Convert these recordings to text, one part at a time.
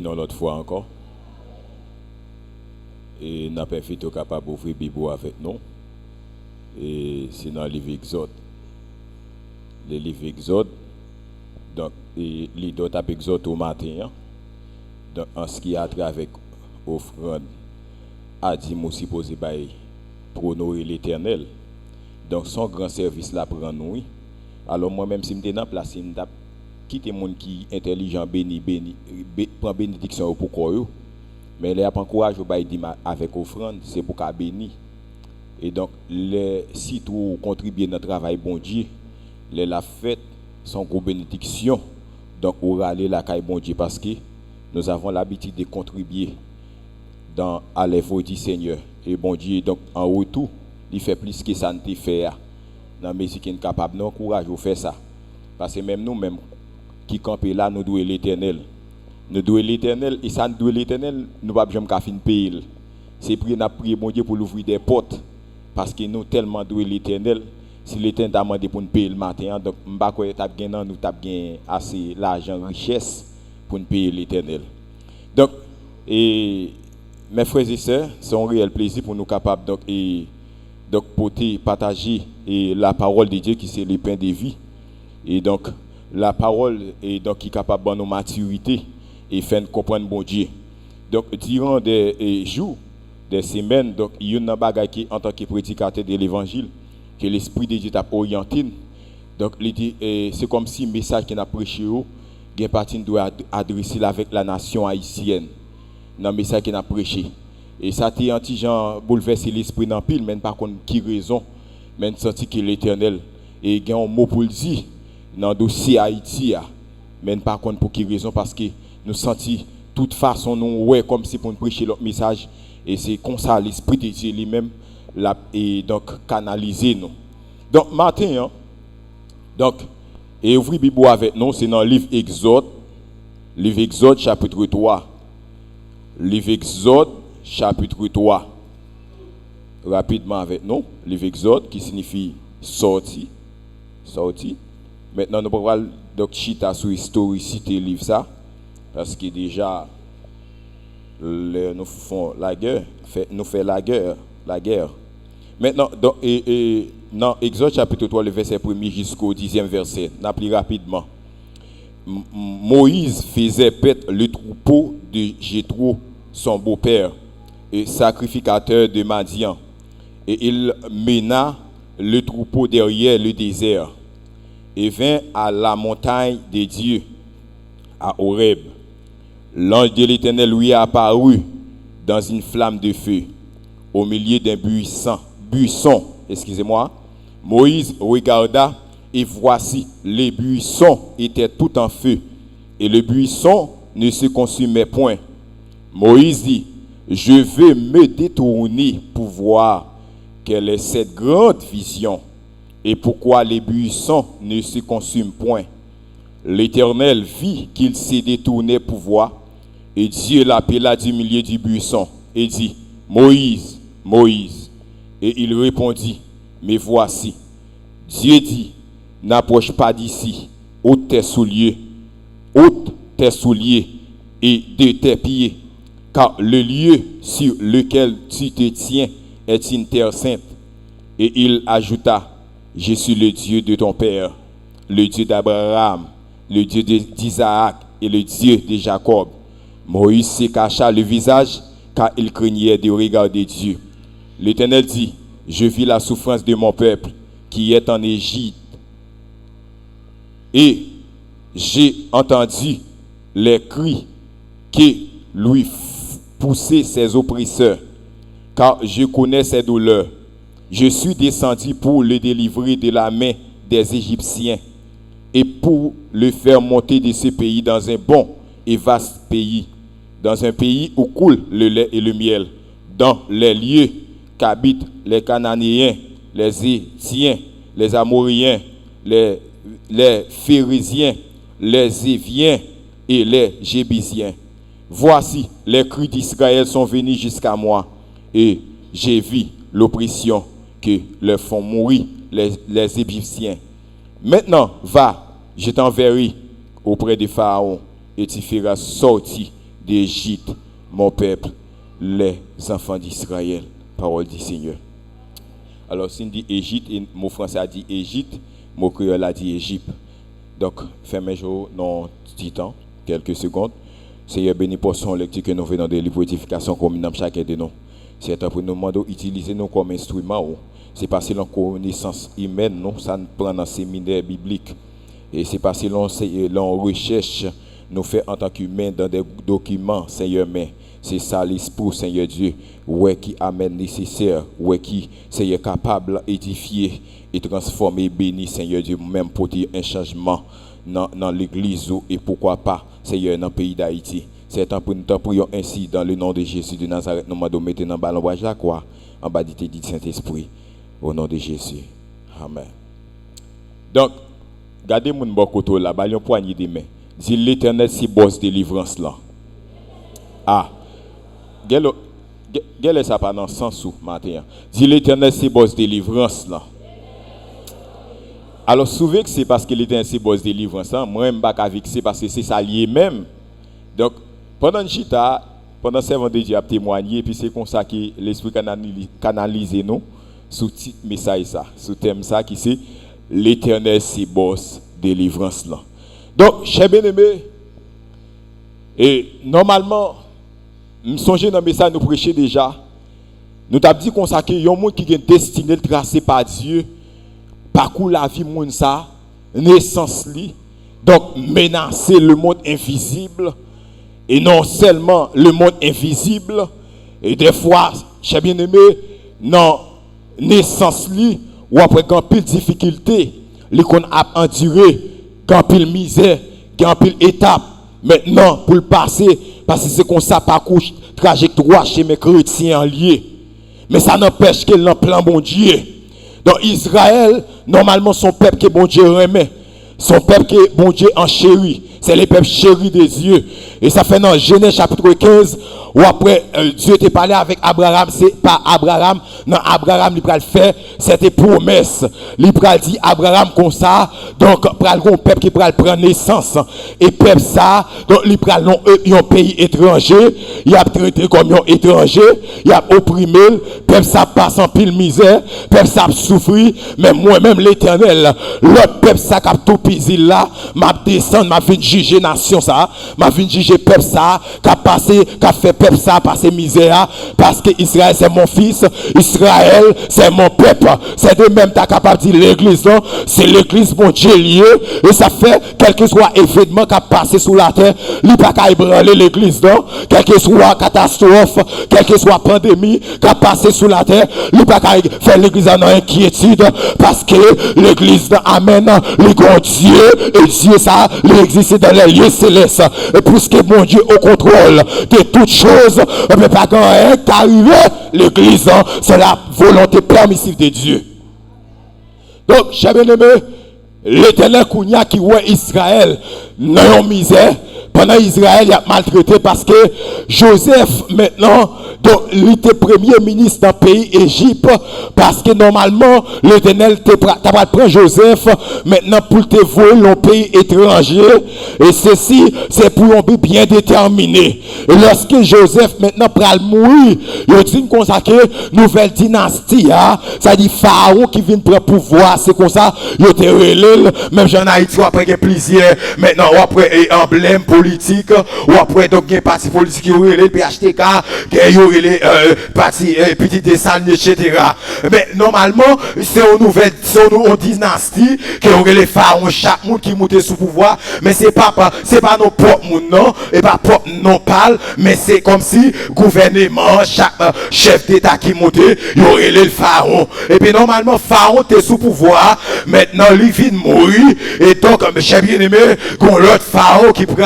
non l'autre fois encore. Et n'a pas fait capable d'ouvrir la Bible avec nous. Et c'est dans le livre Exode. Le livre Exode, donc, et les d'autres Exode au matin, hein. Donc, en ce qui a trait avec offrande, a dit, moi supposé pour honorer l'Éternel. Donc, son grand service là pour nous. Alors, moi-même, si je suis dans la place, je quitte les gens qui sont intelligents, prend bénédiction pour quoi. Mais les pas encourage avec offrande, c'est pour qu'à béni. Et donc, si tu contribues dans le travail bon Dieu, la fête sont gros bénédiction. Donc, on va aller la caille bon Dieu parce que nous avons l'habitude de contribuer à l'effort du Seigneur. Et bon Dieu, donc, en retour, il fait plus que ça ne te fait. Dans la musique qui est capable, nous encourageons à faire ça. Parce que même nous-mêmes, qui campons là, nous devons l'Éternel. Nous devons l'Éternel, et ça nous doit l'Éternel, nous ne pouvons jamais finir payer. C'est prier, nous prier bon Dieu pour l'ouvrir des portes. Parce que nous tellement doués l'Éternel, si l'Éternel t'a demandé pour nous payer le matin, donc nous avons assez l'argent, richesse pour nous payer l'Éternel. Donc, et mes frères et sœurs, c'est un réel plaisir pour nous capables donc partager la parole de Dieu qui c'est le pain de vie. Et donc, la parole est donc qui est capable de nos maturité et faire comprendre bon Dieu. Donc, durant des jours, des semaines, donc il y a une bagaille qui en tant que prédicateur de l'évangile que l'esprit de Dieu t'a orienté. Donc c'est comme si le message qu'il a prêché il partie doit adresser avec la nation haïtienne dans le message qu'il a prêché. Et ça t'est un petit genre bouleversé l'esprit dans pile, mais par contre qui raison, mais senti que l'Éternel et il y a un mot pour le dire dans le dossier Haïti, mais par contre pour qui raison, parce que nous senti toute façon nous ouais comme si pour nous prêcher notre message. Et c'est comme ça l'esprit de Dieu lui-même et donc canaliser nous. Donc matin, hein, donc et ouvrir Bible avec nous, c'est dans le livre Exode chapitre 3. Livre Exode chapitre 3. Rapidement avec nous, livre Exode qui signifie sorti. Maintenant nous pouvons donc chita sur historicité livre ça parce que déjà nous faisons la guerre, nous faisons la guerre. Maintenant, dans Exode chapitre 3, le verset 1er jusqu'au 10e verset, nous appelons rapidement. Moïse faisait paître le troupeau de Jéthro, son beau-père, et sacrificateur de Madian. Et il mena le troupeau derrière le désert et vint à la montagne de Dieu, à Horeb. L'ange de l'Éternel lui est apparu dans une flamme de feu, au milieu d'un buisson. Excusez-moi. Moïse regarda et voici, les buissons étaient tout en feu et le buisson ne se consumait point. Moïse dit, je vais me détourner pour voir quelle est cette grande vision et pourquoi les buissons ne se consument point. L'Éternel vit qu'il s'est détourné pour voir. Et Dieu l'appela du milieu du buisson et dit, Moïse, Moïse. Et il répondit, me voici. Dieu dit, n'approche pas d'ici, ôte tes souliers et de tes pieds, car le lieu sur lequel tu te tiens est une terre sainte. Et il ajouta, je suis le Dieu de ton père, le Dieu d'Abraham, le Dieu d'Isaac et le Dieu de Jacob. Moïse se cacha le visage car il craignait de regarder Dieu. L'Éternel dit, je vis la souffrance de mon peuple qui est en Égypte et j'ai entendu les cris que lui poussaient ses oppresseurs car je connais ses douleurs. Je suis descendu pour le délivrer de la main des Égyptiens et pour le faire monter de ce pays dans un bon et vaste pays, dans un pays où coule le lait et le miel, dans les lieux qu'habitent les Cananéens, les Hétiens, les Amoréens, les Phérésiens, les Éviens et les Jébusiens. Voici, les cris d'Israël sont venus jusqu'à moi, et j'ai vu l'oppression que leur font mourir les Égyptiens. Maintenant, va, je t'enverrai auprès de Pharaon, et tu feras sortir d'Égypte, mon peuple, les enfants d'Israël. Parole du Seigneur. Alors, si on dit Égypte, mon français a dit Égypte, mon créole a dit Égypte. Donc, fermez-vous dans petit temps, quelques secondes. Seigneur, béni pour son lecture que nous venons de livre d'édification comme dans chacun de nous. C'est un peu nous demandons d'utiliser nous comme instrument. C'est pas selon connaissance humaine, non, ça nous prend dans le séminaire biblique. Et c'est pas selon recherche, nous fait en tant qu'humains dans des documents, Seigneur, mais c'est ça l'esprit, Seigneur Dieu, qui amène nécessaire, qui, Seigneur, capable d'édifier et transformer, béni, Seigneur Dieu, même pour dire un changement dans l'église et pourquoi pas, Seigneur, dans le pays d'Haïti. C'est un peu nous prions ainsi dans le nom de Jésus de Nazareth. Nous m'avons mis dans le ballon la croix, en bas du Saint-Esprit, au nom de Jésus. Amen. Donc, gardez mon bon côté là, ballon poignée de main. Dis l'Éternel, si bosse délivrance là. Ah, quel est ça pas dans le sens où matin? Dis l'Éternel, si bosse délivrance là. Alors, souvent que c'est parce que l'Éternel, si bosse délivrance là, moi, je ne suis pas vexé parce que c'est ça lié même. Donc, pendant le chita, pendant ce servant de Dieu a témoigné, puis c'est comme ça que l'Esprit canalise nous sous titre message ça, sous thème ça qui c'est l'Éternel c'est boss délivrance là. Donc, chers bien-aimés, et normalement, nous songeons dans le message nous prêcher déjà, nous t'avons dit qu'on qu'il y a un monde qui est destiné tracé par Dieu, parcours la vie monde ça, naissance li, donc menacer le monde invisible. Et non seulement le monde invisible, et des fois, chers bien-aimés, non, naissance li, ou après quand pile difficulté, les qu'on a enduré, quand pile misère, quand pile étape, maintenant pour le passer, parce que c'est comme ça parcours trajectoire chez mes chrétiens liés. Mais ça n'empêche que l'en plan bon Dieu. Donc Israël, normalement son peuple que bon Dieu remet, son peuple que bon Dieu en chéri. C'est les peuples chéris des dieux. Et ça fait dans Genèse chapitre 15, où après Dieu t'a parlé avec Abraham, c'est pas Abraham, non, Abraham, il va le faire, c'était promesse. Il va dire Abraham comme ça, donc, il un peuple qui va prendre naissance. Et peuple ça, donc, il va un pays étranger, il a traité comme un étranger, il a opprimé, peuple ça passe en pile misère, peuple ça souffrir, mais moi-même l'éternel, l'autre peuple ça qui a tout pisé là, m'a descendre, m'a fait juger nation ça, m'a fait juger peuple ça, qui a passé, qui a fait peuple ça, passer misère, parce que Israël c'est mon fils, Israël c'est mon peuple, c'est de même t'as capable de dire l'église, non, c'est l'église mon Dieu lié, et ça fait, quel que soit événement qui a passé sous la terre, il n'y a pas qu'à ébranler l'église, non, quel que soit catastrophe, quel que soit pandémie qui a passé sous la terre, il n'y a pas qu'à faire l'église en inquiétude, parce que l'église amène les grands dieux, et Dieu ça, il existe dans les lieux célestes, et puisque mon Dieu au contrôle de toutes choses, on ne peut pas arriver, l'église, c'est la volonté permissive de Dieu. Donc, chers bien-aimés, l'Éternel Kounia qui voit Israël dans une misère, pendant Israël, il a maltraité parce que Joseph, maintenant, donc, il était premier ministre dans le pays Égypte, parce que normalement, l'Éternel t'a pris Joseph, maintenant, pour te vouer dans le pays étranger, et ceci, c'est pour un but bien déterminé. Et lorsque Joseph, maintenant, pral mourir, il dit qu'on s'est nouvelle dynastie, hein? Ça dit Pharaon qui vient prendre pouvoir, c'est comme ça, il était relève, même Jean Haïti, après il y a plusieurs, maintenant, après emblème politique, ou après donc un parti politique qui aurait le PHTK, qui aurait les parti petit dessin, etc. Mais normalement, c'est une nouvelle dynastie qui aurait les pharaons, chaque monde qui monte sous pouvoir, mais c'est pas nos propres monde, non, et pas propre non parle, mais c'est comme si gouvernement, chaque chef d'État qui monte, il aurait le pharaon. Et puis normalement, pharaon t'es sous pouvoir, maintenant lui vient de mourir, et donc, j'ai bien aimé, qu'on l'autre pharaon qui prend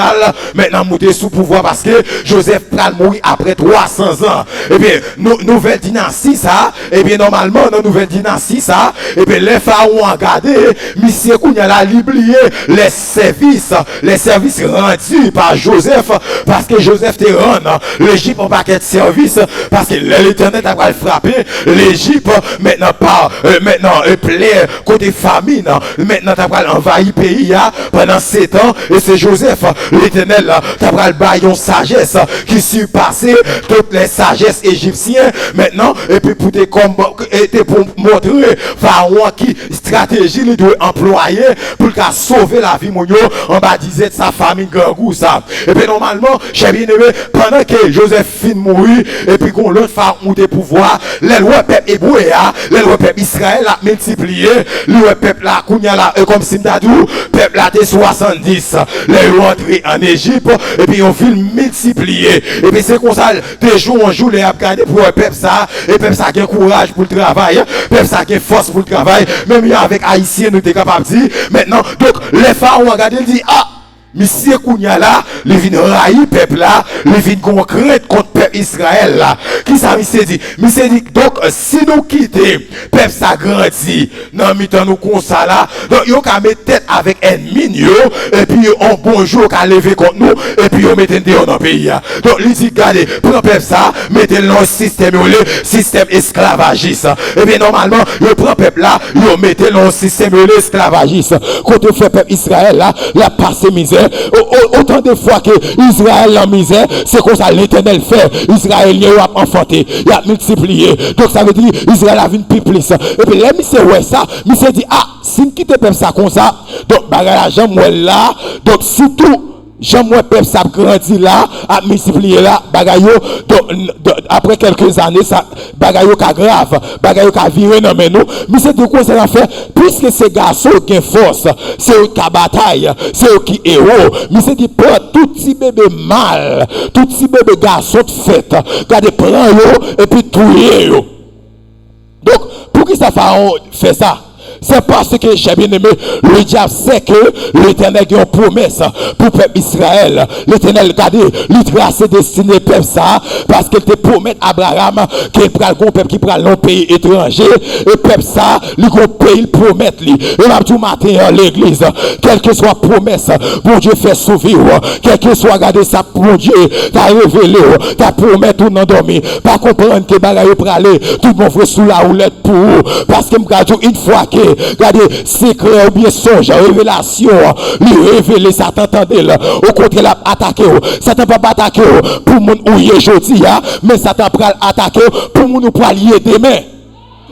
maintenant monter sous pouvoir parce que Joseph pral mourir après 300 ans. Et bien, nouvelle dynastie ça, et bien normalement, dans nouvelle dynastie ça, et bien les pharaons ont gardé, monsieur Kounia l'a oublié les services rendus par Joseph, parce que Joseph te rend l'Égypte en paquet de services, parce que l'Éternel a pas frappé l'Égypte, maintenant par, maintenant, plaie côté famine, maintenant t'as pas envahi le pays pendant 7 ans, et c'est Joseph, l'Éternel t'a pral bailler une sagesse qui surpassait toutes les sagesses égyptiennes maintenant, et puis pour montrer Pharaon qui stratégie il doit employer pour qu'à sauver la vie mounio en bas disait de sa famille gangou ça. Et puis normalement, j'ai bien aimé, pendant que Joseph fin mourir, et puis qu'on l'autre Pharaon de pouvoir, les lois peuple hébreu, les lois peuple Israël a multiplié, le peuple là, comme Simdadou, peuple là de 70, les lois entrés en Égypte, et puis on film multiplier. Et puis c'est comme ça, de jour en jour, les a regardé pour le peuple ça, et peuple ça qui a courage pour le travail, peuple ça qui a force pour le travail, même avec Haïtien, nous sommes capables de dire, maintenant, donc les pharaons ont regardé, ils disent, ah, Monsieur Kounia là, il vient railler peuple là, il vient concrète contre peuple Israël là. Qui ça monsieur dit? Monsieur dit donc si nous quittons peuple ça grandit, non mitan nous comme ça là, donc yo ka mettre tête avec ennemi yo et puis on bonjour ka lever contre nous et puis yo mettez dehors dans pays là. Donc il dit regardez, prend peuple ça, mettez le système esclavagiste. Et bien normalement, yo prend peuple là, yo mettez le système esclavagiste. Quand on fait peuple Israël là, la passé misère. Autant de fois que Israël en misère, c'est comme ça l'Éternel fait. Israélien a enfanté, il a multiplié. Donc ça veut dire Israël a vu plus plus. Et puis là, monsieur ouais ça, monsieur dit ah, si nous quittons peuple ça comme ça, donc bagage la jambe là, donc si tout Jean-moi peuple ça grandit là, a multiplié là, bagayo, après quelques années, ça, bagayo ka grave, bagayo ka viré non mais nous, mais c'est de quoi ça va faire, puisque ces garçons qui ont force, c'est eux qui bataille, c'est eux qui héros, mais c'est dit prend tout petit bébé mal, tout petit bébé garçon de fête, gardez prend yo, et puis touyer yo. Donc, pour qui ça fait ça? C'est parce que j'ai bien aimé, le diable sait que l'Éternel a une promesse pour le peuple Israël. L'Éternel regarde, il trace destiné peuple ça, parce qu'il te promet à Abraham qu'il prend le peuple qui prend le pays étranger, et peuple ça, le pays, il promet lui. Et là, tout matin, l'église, quelle que soit promesse, bon Dieu fait survivre, quel que soit regardé ça, bon Dieu, t'as révélé, t'as promis tout endormi, pas comprendre que bagaille pour aller, tout le monde fait sous la roulette pour vous, parce que une fois que regardez, secret ou bien songe, révélation, lui révéler, ça t'entendait là. Au contraire, l'a attaqué. Ça t'a pas attaqué pour mon ouïe aujourd'hui, mais ça t'a pas attaqué pour mon pour lier demain.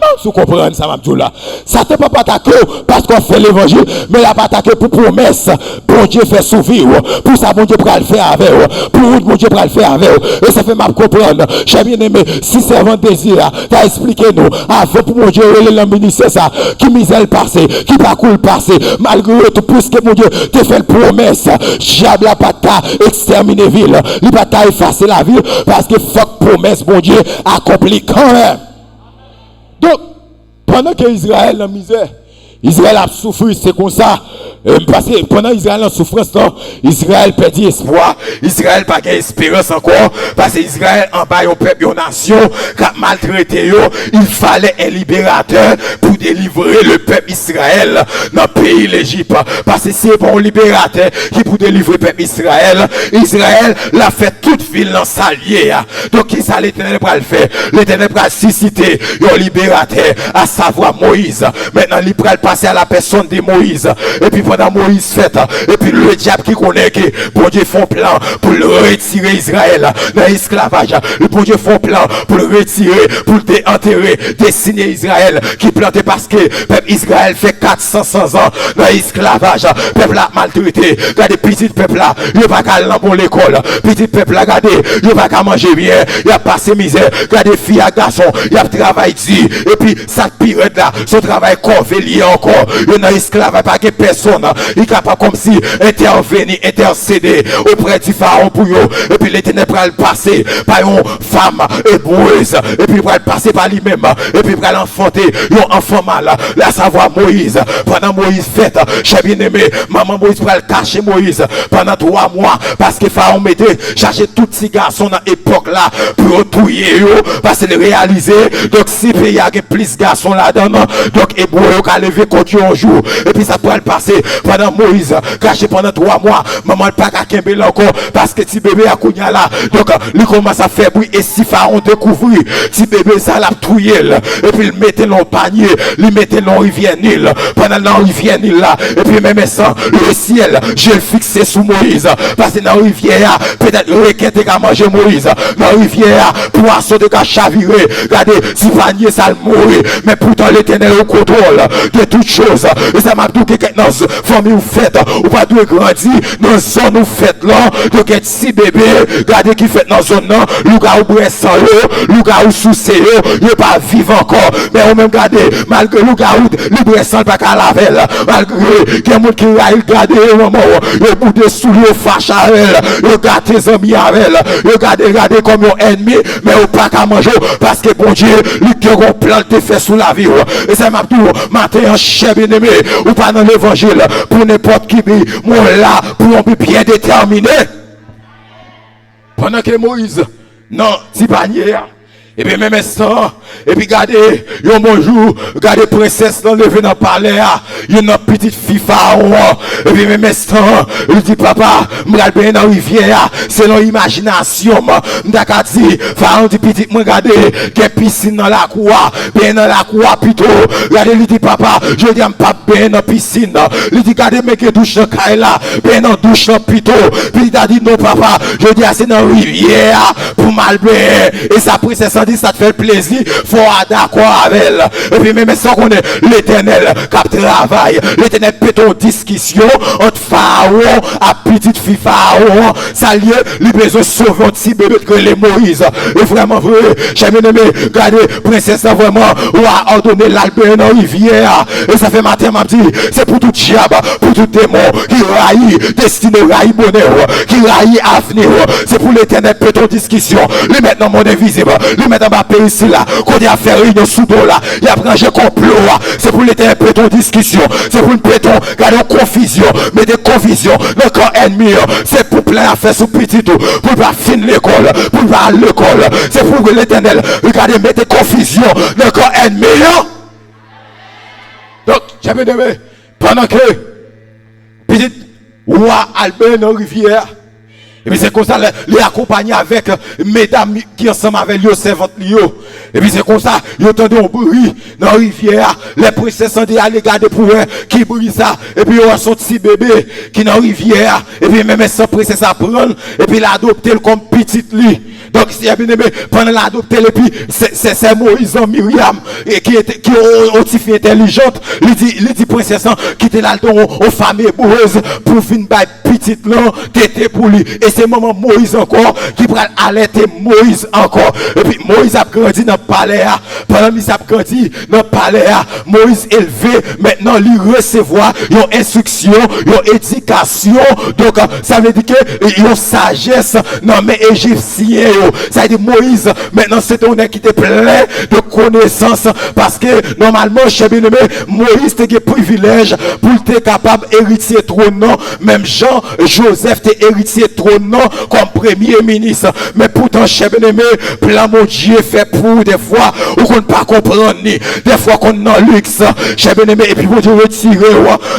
Non, vous comprenez ça, Mabdoula. Ça ne peut pas attaquer parce qu'on fait l'évangile, mais la pas attaquer pour promesse. Bon Dieu fait survivre. Pour ça, bon Dieu pourra le faire avec vous. Pour vous, bon Dieu pourra le faire avec vous. Et ça fait mal comprendre. J'ai bien aimé, si servant désir, t'as expliqué nous. Avant pour mon Dieu, le ministère ça, qui misère le passé, qui parcourt le passé, malgré tout, puisque mon Dieu t'a fait la promesse, diable n'a pas exterminer la ville. Il n'a pas effacer la ville parce que faut promesse, bon Dieu, accompli quand même. Donc, pendant que Israël en misère, Israël a souffert, c'est comme ça. Parce que pendant Israël en souffrance, Israël perdit espoir. Israël n'a pas d'espérance encore. Parce que Israël en bas, un peuple, une nation, qui a maltraité. Il fallait un libérateur pour délivrer le peuple Israël dans le pays l'Égypte. Parce que c'est bon libérateur qui pour délivrer le peuple Israël. Israël l'a fait toute ville dans sa liée. Donc, qui ça l'Éternel va le faire? L'Éternel va susciter un libérateur, à savoir Moïse. Maintenant, il va passer à la personne de Moïse. Et puis pendant Moïse fait, et puis le diable qui connaît que bon Dieu font plan pour le retirer Israël dans l'esclavage. Le bon Dieu font plan pour le retirer, pour le déenterrer, dessiner Israël qui plantait parce que peuple Israël fait 400 ans dans l'esclavage. Peuple a maltraité. Regardez, petit peuple là, il va pas aller dans l'école. Petit peuple là, regardez, il va pas manger bien, il a passé misère. Regardez, filles et garçons, il a travaillé dur. Et puis, ça pire là, son travail corvélier encore. Il n'a esclavage pas que personne. Il est capable comme si intervenir, intercéder auprès du pharaon pour eux. Et puis l'Éternel va le passer par une femme hébreuse. Et puis il va le passer par lui-même. Et puis il va l'enfanter. Un enfant mal. La savoir Moïse. Pendant Moïse fête, j'ai bien aimé. Maman Moïse va le cacher Moïse pendant 3 mois. Parce que pharaon mettait chercher tous ces garçons dans l'époque là pour tuer eux. Parce qu'il réalisait. Donc si il y a plus de garçons là-dedans, donc hébreu qui a levé contre un jour. Et puis ça pourrait le passer pendant Moïse, caché pendant 3 mois. Maman le pas qu'à Kembel encore parce que petit bébé a Kounia là. Donc il commence à faire bruit et si Pharaon découvrit, petit bébé ça l'a trouillé. Et puis il mettait dans le panier, il mettait dans la rivière Nil. Pendant la rivière Nil là. Et puis même ça, le ciel, je le fixé sous Moïse. Parce que dans la rivière, peut-être le requin était qu'à manger Moïse. Dans la rivière, poisson de qu'à chavirer. Regardez, si panier ça le mourir. Mais pourtant l'Éternel au contrôle de toutes choses. Et ça m'a dit que dans la famille ou fête, ou pas de grandir, dans la zone ou fête là, donc être si bébé, regardez qui fait dans la zone là, le gars ou bressan yo, le gars ou soucé yo, il pas vivre encore. Mais on même regardez, malgré le gars ou le bressan pas qu'à laver, malgré qu'il y a des gens qui regardent, maman, il bout de souliers fâche à elle, il regarde tes amis avec elle, regardez comme un ennemi, mais ou pas qu'à manger, parce que bon Dieu, lui qui a un plan de fait sous la vie. Et ça m'a dit, matin en chef bien-aimé, ou pas dans l'évangile, pour n'importe qui, moi là, pour un peu bien déterminé. Pendant que Moïse, non, si panier, et puis même instant, et puis regardez, un bonjour, regardez princesse dans levé dans le palais, une petite fille Pharaon, et puis même instant, il dit papa, m'regarde bien dans la rivière, selon l'imagination, m'daka dit, Pharaon dit petit, m'regardez, qu'il y a piscine dans la cour, bien dans la cour plutôt, regardez, il dit papa, je dis pas bien dans la piscine, il dit regardez, mais que douche dans Kaila, bien dans douche dans plutôt, puis il a dit non papa, je dis c'est dans la rivière, pour mal bien, et sa princesse ça te fait plaisir, faut être d'accord avec elle. Et puis même sans qu'on est l'Éternel qui travaille, l'Éternel peut une discussion entre Pharaon et petite fille Pharaon, ça lieu, il besoin de sauver un petit bébé que les Moïse. Et vraiment vrai, j'ai bien aimé, regardez, princesse vraiment, ou a ordonné l'Albert dans la rivière. Et ça fait matin, m'a dit, c'est pour tout diable, pour tout démon qui raille, destiné raille bonheur, qui raille avenir. C'est pour l'Éternel peut une discussion, lui mettre dans le monde invisible, lui mettre dans ma pays ici là, qu'on a fait réunion sous dos là, il a branché complot, c'est pour l'Éternel péton discussion, c'est pour une péton, garder confusion, mais des confusions, le camp ennemi, c'est pour plein à faire sous petit tout, pour pas finir l'école, pour pas à l'école, c'est pour que l'Éternel, regardez, mettez confusion, le camp ennemi. Donc, j'ai bien aimé, pendant que, petit, roi Albert dans la rivière, et puis c'est comme ça, les accompagner avec mesdames qui ensemble avec les servantes. Et puis c'est comme ça, ils entendent un bruit dans la rivière. Les princesses sont dit aller garder pour eux qui brille ça. Et puis ils ont son petit bébé qui est dans la rivière. Et puis même sans princesse à prendre. Et puis l'adopter comme petite lit. Donc si bien aimé, pendant l'adopter, et puis c'est Moïse et Myriam qui ont une fille intelligente. Il dit princesse qui était là aux femmes hébreuses pour finir par petite là, t'étais pour lui. Et c'est maman Moïse encore qui prend alerter Moïse encore. Et puis Moïse a grandi dans le palais. Pendant qu'il a grandi dans le palais, Moïse élevé, maintenant il recevoir une instruction, une éducation. Donc ça veut dire que une sagesse dans mes Égyptiens. Ça veut dire Moïse, maintenant c'est un qui était plein de connaissances. Parce que normalement, chez bien-aimé, Moïse était un privilège pour être capable d'hériter trône. Même Jean-Joseph était héritier trône comme premier ministre. Mais pourtant, chez bien-aimé, plan mon Dieu fait pour des fois où on ne pas comprendre ni des fois qu'on est dans le luxe. Chez bien-aimé, et puis vous Dieu retirer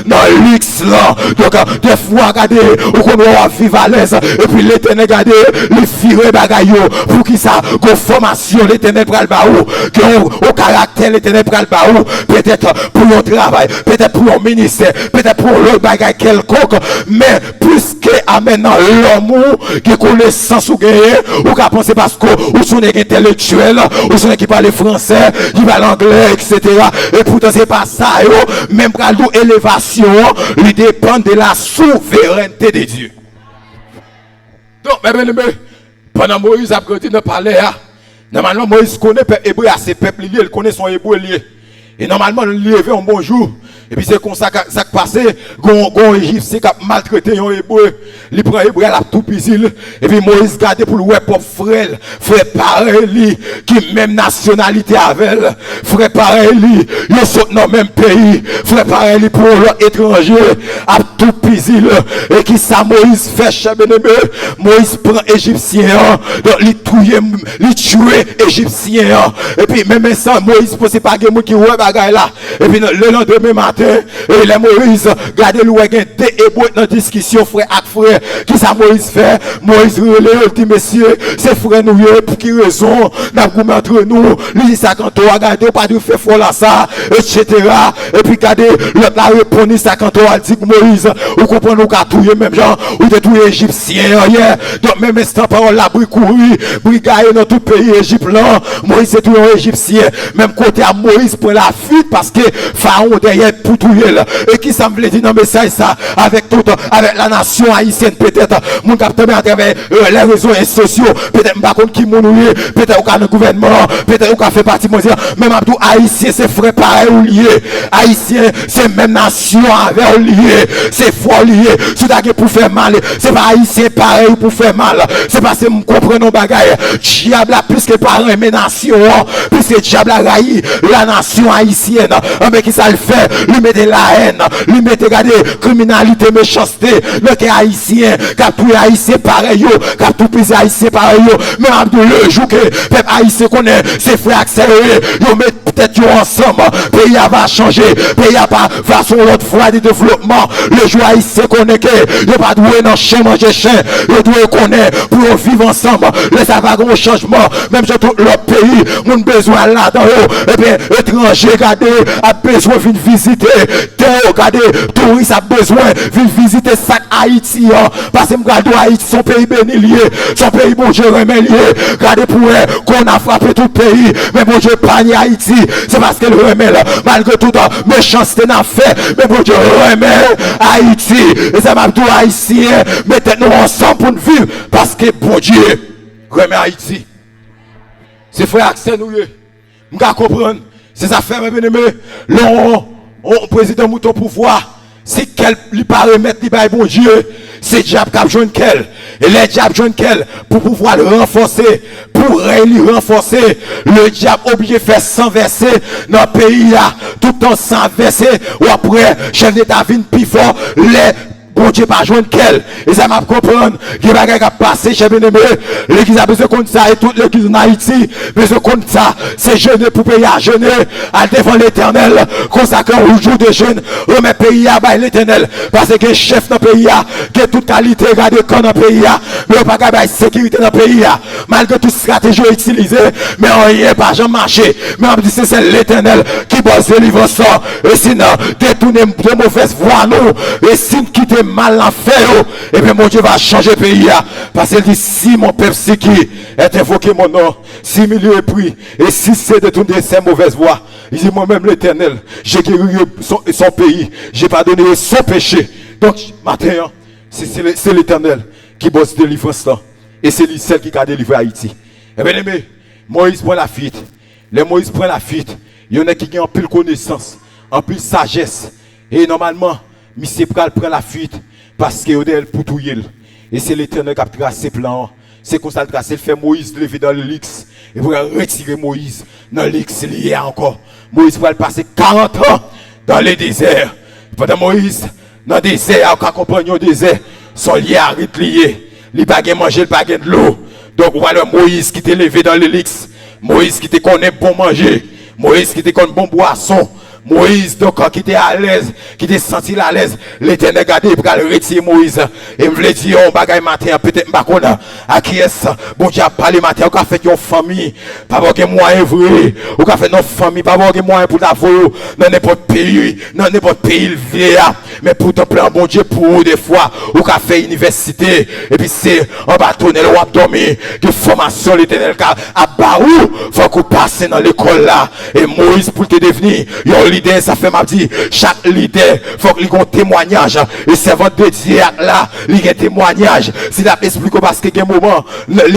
dans le luxe là. Donc, des fois, regardez, où on va vivre à l'aise. Et puis l'Éternel, regardez, les filles bagaille pour qui ça, qu'on formation, l'Éternel pral baou, au caractère, l'Éternel pral baou, peut-être pour un travail, peut-être pour un ministère, peut-être pour l'autre bagaille quelconque, mais puisque maintenant l'homme qui connaissance ou gagné, ou qui a pensé parce que ou son intellectuel, ou son qui parle français, qui parle anglais, etc. Et pourtant c'est pas ça, même pour l'élévation, il dépend de la souveraineté de Dieu. Donc, pendant Moïse a grandi dans le palais, normalement Moïse connaît le hébreu à ses peuples liés, il connaît son hébreu lié. Et normalement, il levait un bonjour. Et puis c'est comme ça que ça passait. Gon Égyptien qui a maltraité un hébreu. Il prend hébreu à la tout piscine. Et puis Moïse garde pour le ouais pour frère pareil, qui même nationalité avec elle. Frère pareil, il sont dans le même pays. Frère pareil pour l'étranger à tout piscine. Et qui ça Moïse fait chez Bénémé. Moïse prend Égyptien. Donc il tue Égyptien. Et puis même ça, Moïse ne peut pas que qui ouais bagaille là. Et puis le lendemain matin, matin, et les Moïse, regardez le des hébreux dans la discussion, frère avec frère, qui ça Moïse fait? Moïse relève, il dit, messieurs, c'est frère nous, pour qui raison, n'a pas entre nous, lui, ça quand on regarde, pas de faire fort là, ça, etc. Et puis, regardez, l'autre la répondit, ça quand on a dit que Moïse, vous comprenez, vous avez tout même genre, vous avez tout Égyptien, hier, donc même instant, parole la couru, brigade dans tout pays Égypte là, Moïse est tout un Égyptien, même côté à Moïse pour la fuite, parce que Pharaon derrière pour tout et qui ça me veut dire dans le message ça, avec la nation haïtienne, peut-être, mon capteur à travers les réseaux sociaux, peut-être pas contre qui mon peut-être au gouvernement, peut-être au fait partie mondiale, même Abdou haïtien, c'est frère pareil ou lié, haïtien, c'est même nation avec lié, c'est fort lié, si tu pour faire mal, c'est pas haïtien pareil pour faire mal, c'est parce que nous comprenons bagaille, diable a plus que parents, mais nation, puisque diable a raï la nation haïtienne, mais qui ça le fait, lui mettre la haine, lui mettre regarder criminalité, méchanceté, le haïtien, cap tout haïtien pareil, cap tout pays haïtien pareil, mais Abdou le jour que peuple haïtien connaît, ses frères accélérés, ils mettent peut-être ensemble, pays va changer, pays va façon l'autre fois de développement, le jour haïtien connaît que, il pas doué dans chien manger chien, il doit connaître pour vivre ensemble, les savagons changement, même sur tout l'autre pays, mon besoin là-dedans, et bien, étranger, regardez, a besoin de visiter, regardez, touristes a besoin de visiter ça Haïti, parce que regardez Haïti, son pays béni lié, son pays bon Dieu remet lié, regardez pour qu'on a frappé tout le pays, mais bon Dieu pagne Haïti, c'est parce qu'elle remet là, malgré toute méchanceté n'a fait, mais bon Dieu remet Haïti, et ça m'a dit haïtien, mettez-nous ensemble pour nous vivre, parce que bon Dieu remet Haïti. C'est frère accès nous, je comprendre. C'est ça fait, mes bien-aimés. Le président mouton pouvoir, c'est quel lui paraît mettre les bon Dieu. C'est diable qui a besoin de quel. Et les diables besoin de quel pour pouvoir le renforcer, pour le renforcer. Le diable obligé de faire 100 versets dans le pays là, tout le temps 100 versets. Ou après, chef d'État vient plus fort, les bon Dieu pas joindre quel. Et ça m'a comprendre qu'il va y passer chez bien-aimé. L'église a besoin de ça et toute l'église en Haïti besoin de ça. C'est jeûner pour payer à jeûner à devant l'éternel. Consacrer au jour de jeûne. Remet pays à l'éternel. Parce que chef dans le pays qui a toute qualité, garde quand dans le pays mais pas de sécurité dans le pays malgré toute stratégie utilisée. Mais on n'y est pas jamais marché. Mais on dit c'est l'éternel qui bosse délivre ça. Et sinon, détourner de mauvaises voies nous. Et sinon, quitter mal en fait, et bien mon Dieu va changer le pays. Parce qu'il dit, si mon peuple c'est qui est invoqué mon nom, si milieu est pris, et si c'est de tourner ses mauvaises voies, il dit moi-même l'éternel, j'ai guéri son pays, j'ai pardonné son péché. Donc, matin, c'est l'éternel qui bosse délivrance là. Et c'est lui seul qui a délivré Haïti. Et bien aimé, Moïse prend la fuite. Les Moïse prend la fuite. Il y en a qui ont en pile connaissance, en pile sagesse. Et normalement, Monsieur Pral prend la fuite parce que est pour tout yel. Et c'est l'éternel qui a tracé plan. C'est comme ça le tracé, il fait Moïse lever dans le Lix. Et pour retirer Moïse dans le Lix, il y a encore. Moïse va passer 40 ans dans le désert. Pendant Moïse, dans le désert, en compagnon au désert, son lié à lié. Il n'a pas manger, il n'a pas de l'eau. Donc voilà Moïse qui t'est levé dans le Lix. Moïse qui te connaît bon manger. Moïse qui te connaît bon boisson. Moïse, donc, qui était à l'aise, qui était senti à l'aise, l'éternel gardé pour le retirer Moïse. Et me voulait dire, on bagaille matin, peut-être pas qu'on a, à qui est-ce, bon Dieu a parlé matin, on a fait une famille, pas avoir de moyens vrai, on a fait une famille, pas avoir de moyens pour la voler, dans n'importe pays, mais pourtant, plein bon Dieu pour des fois, on a fait université, et puis c'est en bâtonnet, on a dormi, de formation, l'éternel a barou, faut qu'on passe dans l'école là, et Moïse pour te devenir, leader, ça fait m'a dit, chaque leader, faut qu'il y ait un témoignage. Et servant de Dieu là, il y a un témoignage. Si la explique parce que y a un moment,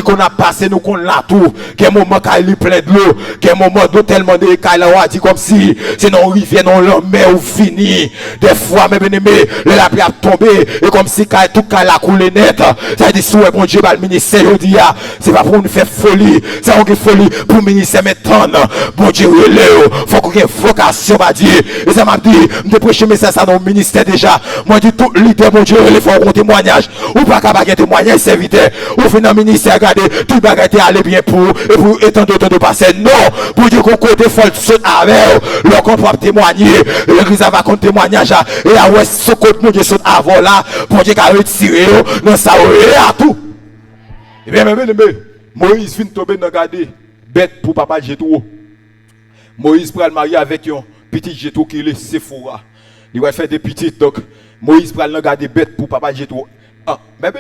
qu'on a passé, nous qu'on l'a tout, qu'il y a un moment quand il est plein de l'eau, qu'il y a un moment d'eau tellement de cailles, on a dit comme si, c'est non rivière, non la mer ou fini. Des fois, mes bien-aimés, la pluie a tombé, et comme si tout caille a coulé net. Ça dit, si bon Dieu, le ministère, il dit, c'est pas pour nous faire folie, c'est une folie pour le ministère maintenant. Bon Dieu, faut qu'il y ait une vocation. va dire. Et ça m'a dit, je prêcher mais ça dans le ministère déjà. Moi, je dis tout leader, mon Dieu, il faut un témoignage. Ou pas qu'à baguer témoignage, serviteur. Ou fin dans le ministère, regardez, tout baguette aller bien pour, et pour étendre de passer. Non, pour dire qu'on côté faut saute avec, leur qu'on peut témoigner. L'église va contre témoignage, et à ouest, ce côté, mon Dieu, saute avant là, pour dire qu'à retirer, non, ça, et à tout. Et bien, Moïse vient tomber dans le garder, bête pour papa Jétro. Moïse prend le marier avec un petit Jétro qui est Sephora. Il va faire des petites, donc Moïse prend le garder bête pour papa Jétro. Ah, mais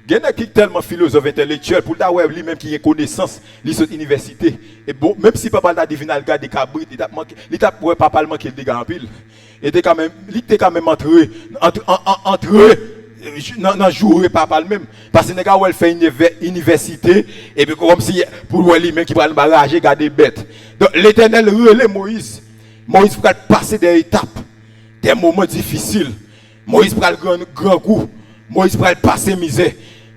il y a qui tellement philosophe intellectuel pour d'avoir lui-même qui a connaissance, il est université. Et bon, même si papa l'a divin le garder cabrit, il t'a pour papa le manquer de gars en pile. Et il était quand même entré dans jour papa le même parce que les gars fait une université et puis comme si pour lui même qui prend le barrage garder bête. Donc l'Éternel relève Moïse pour passer des étapes, des moments difficiles. Moïse prend le grand coup. Moïse prend passer misère.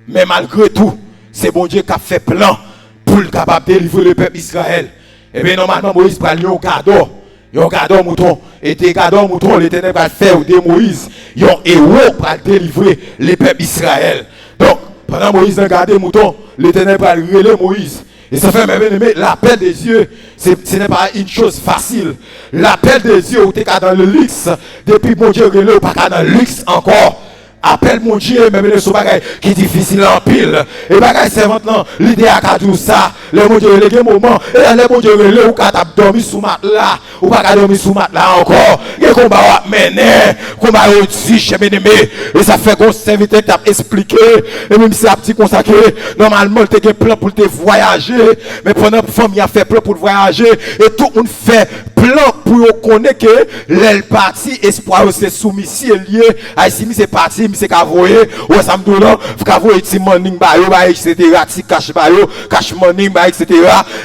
Mais malgré tout, c'est bon Dieu qui a fait plan pour le capable de délivrer le peuple Israël. Et bien normalement Moïse prend le cadeau. Yon gardon mouton, et tes gardons mouton, l'Éternel va faire de Moïse, yon héros pour délivrer les peuples Israël. Donc, pendant Moïse a gardé mouton, l'Éternel va relayer Moïse. Et ça fait même l'appel des dieux, ce n'est pas une chose facile. L'appel des dieux, où tu es dans le luxe, depuis mon Dieu relais, ou pas dans le luxe encore. Appelle mon Dieu, même les sous-bagailles qui est difficile en pile. Et bagaille c'est maintenant, l'idée à tout ça. Le mon Dieu relègue moment. Et le mon Dieu relègue ou quand tu dormi sous matelas. Ou pas qu'à dormir sous matelas encore. Et combat à mener. Combat au-dessus, chez mes. Et ça fait qu'on serviteur t'a expliqué. Et même si c'est un petit consacré, normalement, tu as un plan pour te voyager. Mais pendant que famille a fait plan pour voyager. Et tout le monde fait plan pour connaître que l'elle partie, espoir c'est soumission lié. À ici, c'est parti. C'est qu'à voyer ou ça me donne qu'à voyer ti morning ba yo ba etc. ti cash ba yo cash morning ba etc.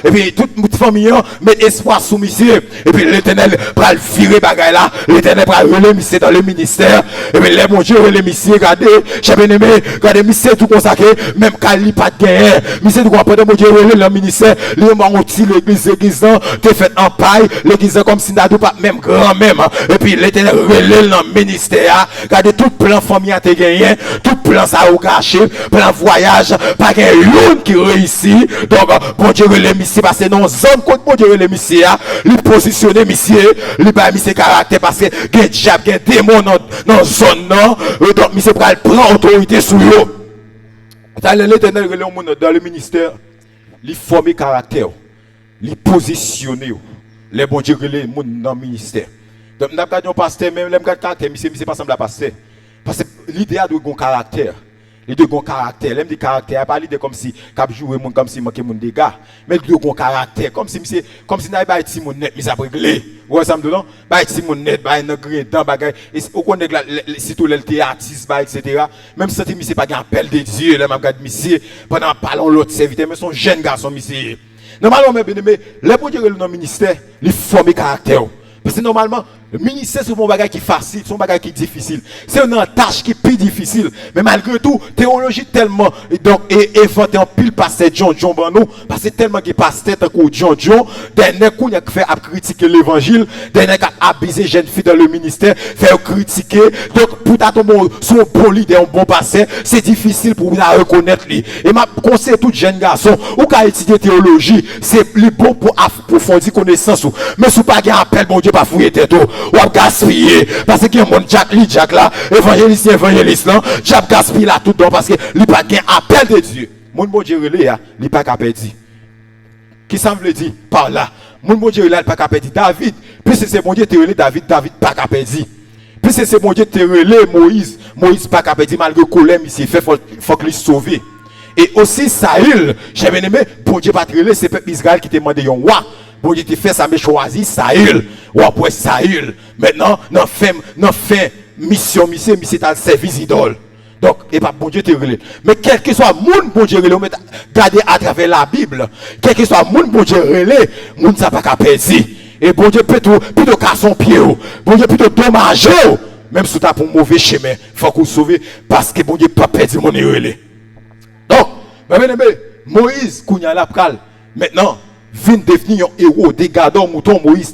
et puis toute famille met espoir sous monsieur et puis l'Éternel va le virer bagaille là, l'Éternel va le monsieur dans le ministère et puis les mon Dieu le monsieur regardez j'ai bien aimé regardez monsieur tout consacré même quand il pas de guerre monsieur tout comprendre mon Dieu le ministère lui m'a outil l'église te fait en paille l'église comme si n'a pas même grand même et puis l'Éternel relève dans le ministère regardez tout plan famille te gagné, tout plan ça au caché, plan voyage, pas qu'un l'une qui réussit. Donc, bon Dieu, le monsieur, parce que non, zone contre bon Dieu, le monsieur, lui positionner monsieur, lui pas monsieur caractère, parce que il y a diable, il y a démon dans zone, non. Donc, monsieur prend autorité sur eux. L'Éternel, dans le ministère, il forme caractère, il positionner les bon Dieu, les gens dans le ministère. Donc, nous avons un pasteur, même les caractère, monsieur, pas semble à pasteur. Parce que l'idée a de bon caractère. L'idée de bon caractère. L'aime du caractère. Pas l'idée comme si cap jouer monde comme si manquait mon dégâts. Mais de bon caractère. Comme si n'avait pas été mon net, mais ça réglé. Vous voyez ça me donne? Pas été mon net, pas un dans bagage. Et on connaît si tout le artiste, etc. Même si c'est pas un appel de Dieu, là, m'a regardé monsieur pendant parlons l'autre serviteur, mais son jeune garçon monsieur. Normalement, mes bien-aimés, les bon Dieu dans le ministère, il forme caractère. Parce que normalement, le ministère, c'est un bagage qui est facile, c'est un bagage qui est difficile. C'est une tâche qui est plus difficile. Mais malgré tout, théologie tellement, donc, inventé en pile par John Bano, parce que tellement qu'il passe tête à John, dernier coup, il a fait à critiquer l'évangile, dernier coup, à abuser jeune fille dans le ministère, faire critiquer. Donc, pour t'attendre sur un bon leader, un bon passé, c'est difficile pour la reconnaître lui. Et ma conseille tout jeune garçon, ou qui a étudié théologie, c'est le bon pour approfondir connaissance. Mais si pas un appel, bon Dieu, pas fouiller tête, ou à gaspiller. Parce qu'il y a un monde Jack là, évangéliste là, Jack gaspille là tout dedans parce qu'il n'y a pas un appel de Dieu. Mon bon Dieu, il n'y a pas qu'à perdre. Qui ça veut dire par là? Mon bon Dieu, il n'y a pas qu'à perdre. David, puis c'est mon Dieu, David pas qu'à perdre. Puis c'est mon Dieu, Moïse pas qu'à perdre malgré colère, il faut qu'il sauve. Et aussi Saül, j'ai bien aimé, bon Dieu, pas trailer, c'est peuple Israël qui te demande un roi. Bon Dieu te fait ça, mais choisi Saül. Ou après Saül. Maintenant, non fait mission, c'est dans le service idole. Donc, et pas bon Dieu te relève. Mais quel que soit moun bon Dieu relève, regardez à travers la Bible, quel que soit moun bon Dieu relève, moun ça pas qu'à perdre. Et bon Dieu plutôt qu'à son pied. Bon Dieu plutôt dommage. Même si tu as pour mauvais chemin, il faut qu'on sauve parce que bon Dieu pas perdre mon relève. Donc, Moïse, Kounya la pral, maintenant, vient devenir un héros, des gardons, mouton, Moïse,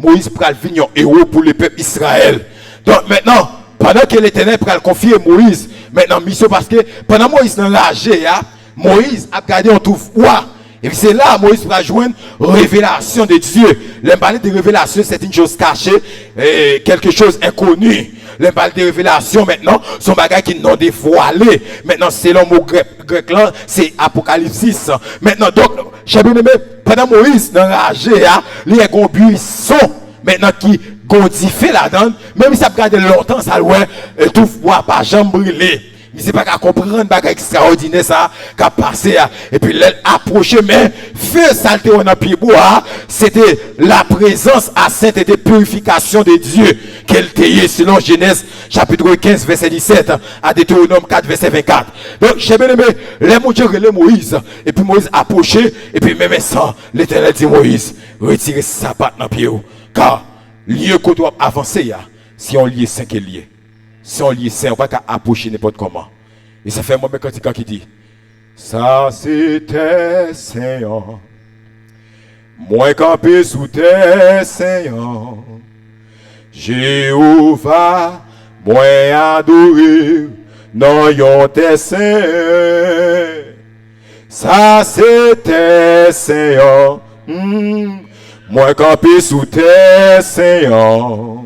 Moïse pral venir héros pour le peuple Israël. Donc maintenant, pendant que l'Éternel pral confier Moïse, maintenant mission parce que pendant Moïse dans l'âge, Moïse a gardé un tout froid. Et puis c'est là Moïse va joindre révélation de Dieu. L'imparler de révélation, c'est une chose cachée, quelque chose inconnu. L'imparler de révélation maintenant, son bagage qui non dévoilé. Maintenant, c'est le mot grec là, c'est Apocalypse. Maintenant, donc, j'ai bien aimé, pendant Moïse, dans la GA, il y a un buisson, maintenant, qui gondifie là-dedans, même si ça regarde longtemps, ça ouais, tout voit pas jamais brûler. Mais c'est pas qu'à comprendre bagage extraordinaire ça qu'a passé et puis l'approcher mais feu saleté on a pied bois c'était la présence à sainte et de purification de Dieu qu'elle était selon Genèse chapitre 15 verset 17 à Deutéronome 4 verset 24. Donc j'ai bien aimé les mon Dieu relève Moïse et puis Moïse approché et puis même ça l'Éternel dit Moïse retirez sa patte dans pied car lieu qu'on doit avancer si on lié 5 liés. Si on lit ça, on va pas approcher n'importe comment. Et ça fait un moment quand qui dit ça c'était Seigneur. Moi campé sous tes Seigneur. Jéhovah, moi adoré non yon tes saints. Ça c'était Seigneur. Moi campé sous tes Seigneur.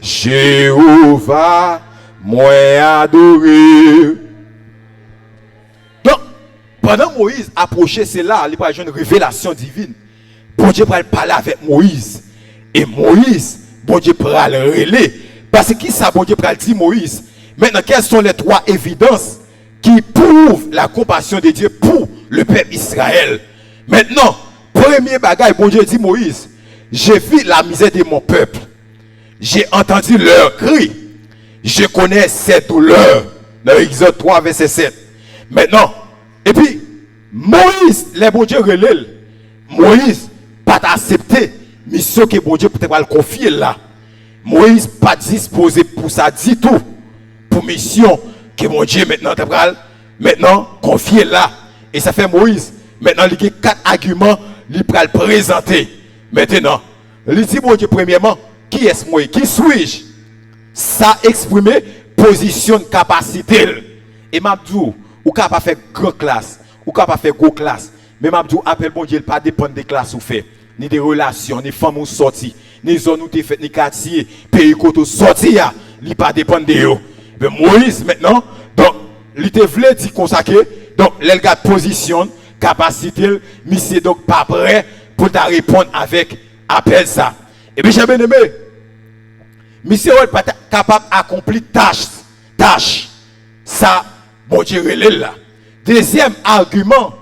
Jéhovah, moi adoré. Donc, pendant Moïse approchait, c'est là, il y a une révélation divine. Bon Dieu va parler avec Moïse. Et Moïse, bon Dieu va le relayer. Parce que qui ça, bon Dieu va dire Moïse? Maintenant, quelles sont les trois évidences qui prouvent la compassion de Dieu pour le peuple Israël? Maintenant, premier bagage, bon Dieu dit Moïse, j'ai vu la misère de mon peuple. J'ai entendu leur cri. Je connais cette douleur. Dans Exode 3, verset 7. Maintenant, et puis, Moïse, les bon Dieu relève. Moïse, pas accepté. Mission que bon Dieu peut-être le confier là. Moïse, pas disposé pour ça, dit tout. Pour mission que mon Dieu maintenant confier là. Et ça fait Moïse. Maintenant, il y a 4 arguments, il peut le présenter. Maintenant, il dit bon Dieu, premièrement, qui est-ce moi? Qui suis-je? Ça exprime position, capacité. Et Mabdou, ou capable faire grande classe, ou capable faire gros classe. Mais Mabdou, appelle bon Dieu, pas dépendre des classes ou fait, ni des relations, ni femmes ou sorties, ni zones où tu fais, ni quartier, pays côté sorti, il pas dépendre de eux. Mais Moïse maintenant, donc, il te voulait dire consacrer, donc, les gars position, capacité, mais c'est donc pas prêt pour te répondre avec appel ça. Et puis j'ai bien aimé. Monsieur n'est pas capable d'accomplir tâche. Ça, bon Dieu relève là. Deuxième argument,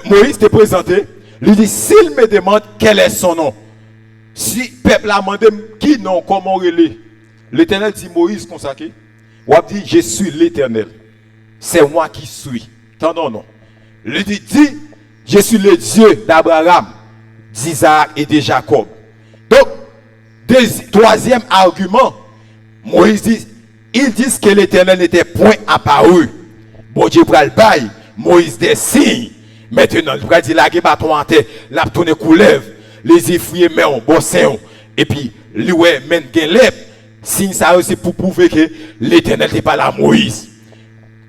Moïse te présenté. Il dit, s'il me demande quel est son nom. Si le peuple a demandé qui nom, comment relève. L'Éternel dit Moïse consacré. Ou a dit, je suis l'Éternel. C'est moi qui suis. Non. Il dit, je suis le Dieu d'Abraham, d'Isaac et de Jacob. Donc, troisième argument, Moïse dit, ils disent que l'Éternel n'était point apparu. Bon Dieu pral bail, Moïse des signes. Maintenant, il va dire la bâton en terre, la tourne couleuvre, les effrayés mais on bossin. Et puis, lui men gen lèp, signe ça aussi pour prouver que l'Éternel n'est pas là Moïse.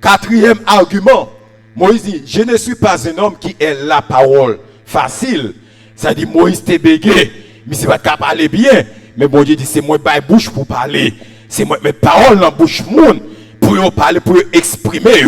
Quatrième argument, Moïse dit, je ne suis pas un homme qui est la parole facile. Ça dit Moïse t'es bégué, mais c'est pas capable parler bien. Mais bon Dieu dit, c'est moi qui bouche pour parler. C'est moi mes paroles dans bouche monde pour parler, pour exprimer.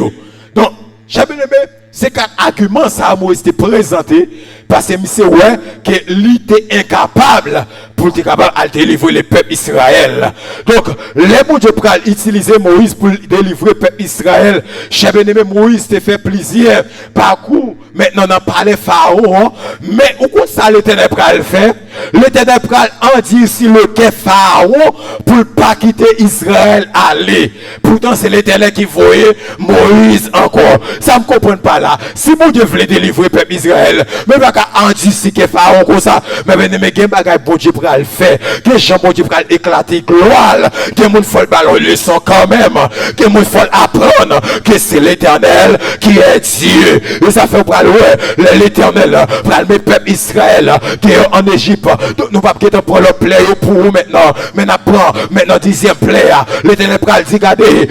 Donc, j'ai bien aimé, ces 4 arguments, ça Moïse t'est présenté, parce que c'est ouais, que lui était incapable pour être capable de délivrer le peuple Israël. Donc, les bon Dieu pour utiliser Moïse pour délivrer le peuple Israël. J'ai bien aimé Moïse te fait plaisir. Par contre, maintenant on a parlé Pharaon, mais où ça l'Éternel pour le faire? L'Éternel pour en dire si le quai Pharaon pour ne pas quitter Israël aller. Pourtant, c'est l'Éternel qui voyait Moïse encore. Ça ne me comprend pas là. Si mon Dieu voulait délivrer le peuple Israël, mais pas qu'à en dire si que Pharaon comme ça, mais il y a bon Dieu pour le faire. Que Jean bon Dieu pour éclater gloire. Que mon faut le leçon quand même. Que mon faut apprendre que c'est l'Éternel qui est Dieu. Et ça fait pour l'Éternel, pour le peuple Israël, qui est en Égypte, Donc nous pas prendre le play pour vous maintenant. Mais nous prend maintenant 10e play. L'Éternel pral dit regardez,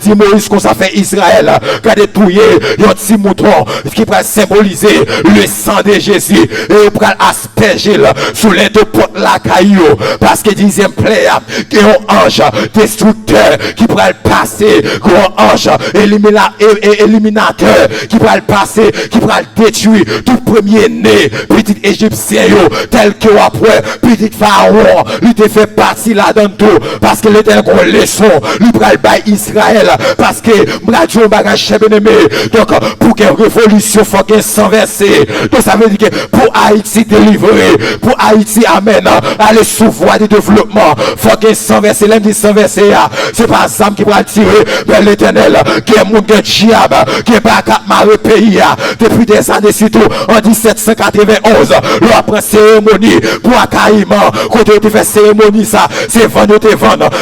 dit Moïse qu'on ça fait Israël. Regardez touyer un petit mouton qui pral symboliser le sang de Jésus. Et il pral asperger sous les deux portes la caillou. Parce que 10e play, il y a un ange destructeur qui pral passer, un ange éliminateur qui pral passer, qui pral détruire tout premier né, petit égyptien tel que après, petit pharaon, il te fait partie là-dedans tout, parce que l'Éternel a une leçon, il pral bail Israël, parce que m'radjo bagage bien-aimé, donc pour qu'une révolution faut qu'elle s'enverser, donc ça veut dire que pour Haïti délivrer, pour Haïti amen, aller sous voie de développement, faut qu'elle s'enverser, l'homme dit s'enverser, c'est pas ça qui va tirer vers l'Éternel, qui est mon diable, qui est pas capable de pays, depuis des années surtout, en 1791, l'on prend cérémonie pour Akaïman, quand on fait cérémonie ça, c'est vendre,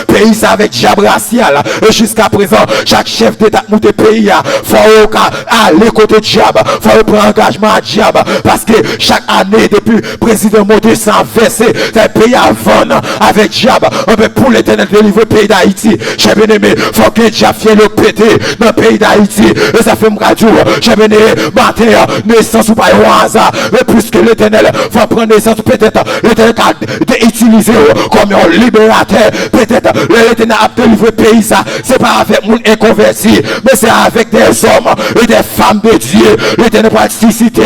pays ça avec diable racial, et jusqu'à présent, chaque chef d'État de notre pays, faut aller côté diable, faut prendre engagement à diable, parce que chaque année, depuis le président monté sans verser, c'est un pays à vendre avec diable, pour l'Éternel délivrer le pays d'Haïti, j'ai bien aimé, faut que diable vienne le péter dans le pays d'Haïti, et ça fait me radio, j'ai bien aimé, matin, naissance ou pas un hasard, mais puisque l'Éternel va prendre naissance, peut-être l'Éternel a utilisé comme un libérateur, peut-être l'Éternel a délivré le pays, ça, c'est pas avec mon inconverti, mais c'est avec des hommes et des femmes de Dieu, l'Éternel va susciter,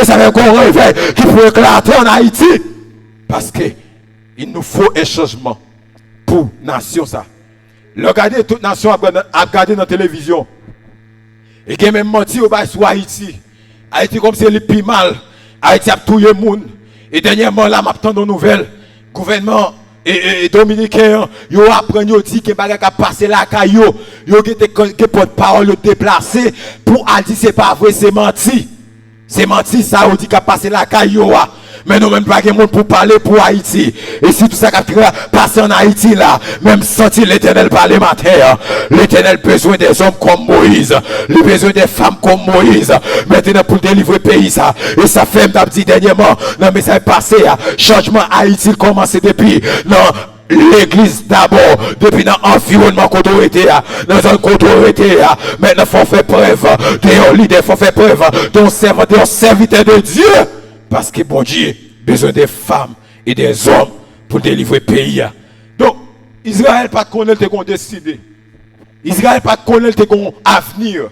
et ça va être un réveil qui peut éclater en Haïti, parce que il nous faut un changement pour la nation, ça. Regardez, toute nation a regardé dans la télévision. Et qui même menti au bas sur Haïti. Haïti comme c'est le plus mal. Haïti a tout le monde. Et dernièrement, là, m'attend de nouvelles. Gouvernement et dominicain, yo apprend yo dit que bagay a passé la caillou. Yo que porte-parole déplacé pour a dit c'est pas vrai, c'est menti. C'est menti ça, on dit qu'a passé la caillou. Mais nous même pas de monde pour parler pour Haïti. Et si tout ça qui a passé en Haïti là, même sentir l'Éternel parler matin, l'Éternel besoin des hommes comme Moïse, il a besoin des femmes comme Moïse, maintenant pour délivrer le pays ça. Et ça fait, m't'a dit dernièrement, non mais ça est passé, changement Haïti commencé depuis, non, l'église d'abord, depuis dans l'environnement qu'on doit être, dans un qu'on doit être, maintenant il faut faire preuve, d'un leader, il faut faire preuve, d'un serviteur de Dieu. Parce que bon Dieu besoin des femmes et des hommes pour délivrer le pays. Donc, Israël pas connaître qu'on décidé. Israël pas connaître qu'on avenir.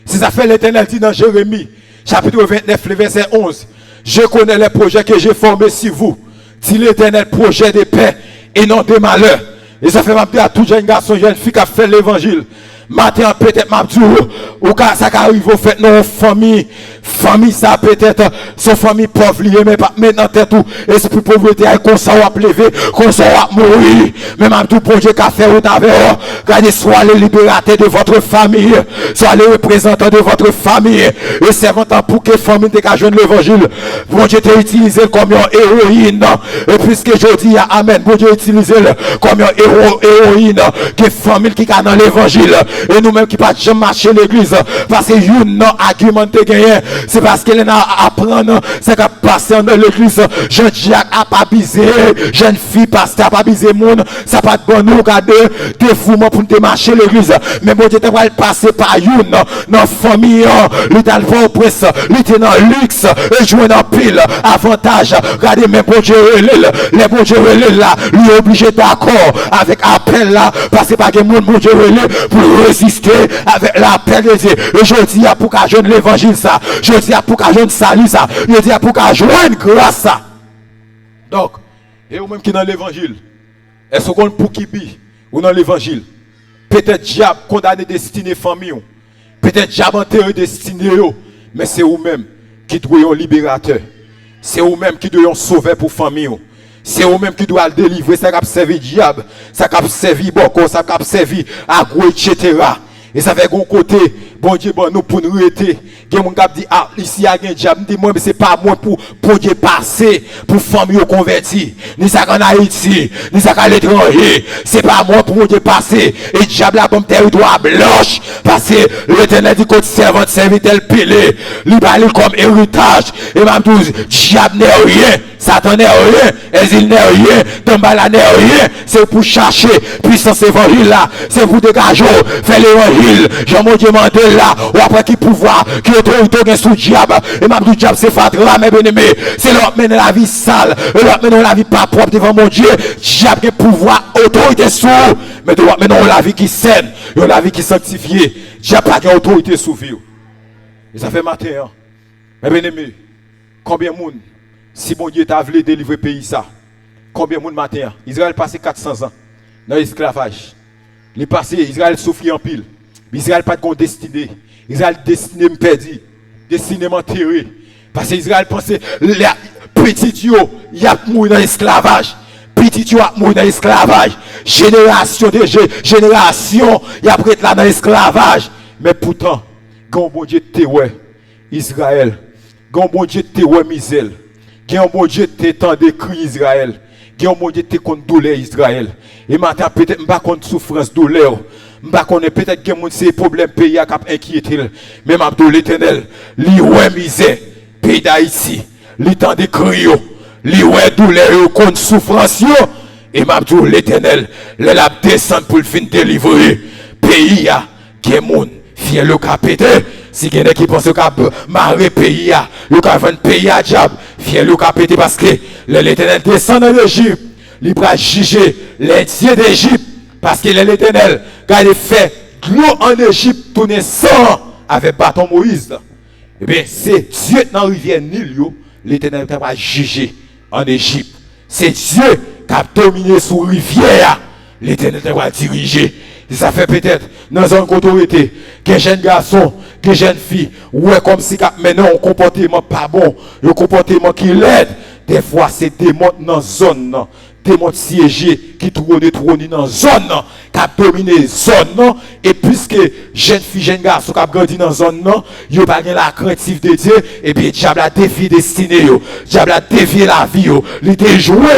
C'est ça fait l'Éternel dit dans Jérémie, chapitre 29, verset 11. Je connais les projets que j'ai formés sur vous. Dit l'Éternel, projet de paix et non de malheur. Et ça fait m'appeler à tout jeune garçon, jeune fille qui a fait l'évangile. Matin peut-être m'a dit ou ça arrive au fait non famille ça peut-être son famille pauvre lié mais pas maintenant tête tout esprit pauvreté comme ça va lever comme ça va mourir même m'a tout projet qu'a fait au travers regardez soit les libérateurs de votre famille soit les représentants de votre famille et servant pour que famille te joindre l'évangile bon Dieu t'a utilisé comme une héroïne et puisque je dis amen bon Dieu utilisé comme une héroïne que famille qui a dans l'évangile. Et nous-mêmes qui ne pas jamais marcher l'église, parce que nous non argumenté gagné, c'est parce qu'elle a à apprendre, c'est qu'à passer dans l'église, jeune Jacques a pas bisé, jeune fille pasteur a pas bisé monde, ça pas de bon nous regarder, défouement pour nous marcher l'église. Mais bon Dieu, tu vas passer par une, dans famille, l'état de presse, l'état dans luxe, et jouer dans pile, avantage, regardez, mais bon Dieu, les bon Dieu, là, lui obligé d'accord avec appel là, parce que pas que monde, bon Dieu, pour résister avec l'appel de Dieu. Et je dis à pour qu'à jeune l'évangile ça. Je dis à pour qu'à jeune salut ça. Je dis à pour qu'à jeune grâce ça. Donc, et vous même qui dans l'évangile, est-ce qu'on pour qui bi ou dans l'évangile? Peut-être diable condamné destiné famille. Peut-être diable enterré destiné mais c'est vous-même qui doit un libérateur. C'est vous-même qui doit un sauveur pour famille. C'est vous-même qui doit le délivrer, ça qui servi diable, ça qui servi boko, ça qui servi agro, etc. Et ça fait un côté, bon Dieu, bon nous pour nous arrêter. Quelqu'un qui dit, ah, ici, il y a un diable, dit, moi, mais c'est pas moi pour Dieu passer, pour famille convertir. Ni ça qu'en Haïti, ni ça qu'à l'étranger. C'est pas moi pour Dieu passer. Et diable, la bombe territoire blanche. Parce que l'Éternel dit qu'on servante, serviteur, pilé. Il parle comme héritage. Et même tout, diable n'est rien. Satan n'est rien, Exil n'est rien, Tambala n'est rien. C'est pour chercher puissance évangile là. C'est pour dégager, faire l'évangile. Jean-Mon Dieu m'a dit là, ou après qui pouvoir, qui autorité sous diable. Et m'a dit diable c'est fatra, mes bien-aimés. C'est leur mener la vie sale, leur mener la vie pas propre devant mon Dieu. Diable qui pouvoir, autorité sous. Mais de maintenant la vie qui saine, la vie qui sanctifiée. Diable pas autorité sous vie. Et ça fait matin, hein. Mes bien-aimés, combien de monde, si bon Dieu t'a voulu délivrer le pays ça, combien de monde matin, Israël passé 400 ans dans l'esclavage. Il passé, Israël souffrit en pile. Israël pas de destinée. Israël destiné me perdu, destiné m'enterré. Parce que Israël pensait, les petits yo, il y a mouru dans l'esclavage. Petit yo a mouru dans l'esclavage. Génération de génération, il y a prêt là dans l'esclavage. Mais pourtant, quand bon Dieu te ouais, Israël, quand bon Dieu te ouais misère, quand bon Dieu te tend de cri Israël, quand bon Dieu te contre douleur Israël. Et maintenant peut-être pas contre souffrance douleur. M'pa connaît peut-être que mon c'est problème pays a cap inquiété. Mais m'abdou l'Éternel, li ouais misère pays d'Haïti, li tend de cri yo, li ouais douleur contre souffrance yo. Et m'abdou l'Éternel, le la descend pour le fin délivrer pays a qui monde fier le capété. Si quelqu'un qui pense qu'à marrer pays à, le qu'à vendre pays à diable, fier le capété parce que l'Éternel descend dans l'Égypte, il va juger les dieux d'Égypte parce que l'Éternel, quand il fait de l'eau en Égypte tourner sang avec bâton Moïse, eh bien c'est Dieu dans la rivière Nil, l'Éternel va juger en Égypte. C'est Dieu qui a dominé sur la rivière, l'Éternel va diriger. Ça fait peut-être dans une autorité, que jeune garçon, que jeune fille, ouais, comme si maintenant un comportement pas bon, un comportement qui l'aide. Des fois, c'est des démons dans la zone, des démons siégés qui trônent dans la zone, qui a dominé la zone, et puisque jeune fille, jeune garçon qui a grandi dans la zone, il n'y a pas la craintive de Dieu, et bien, diable a défié destinée, diable a défié la vie, il a joué,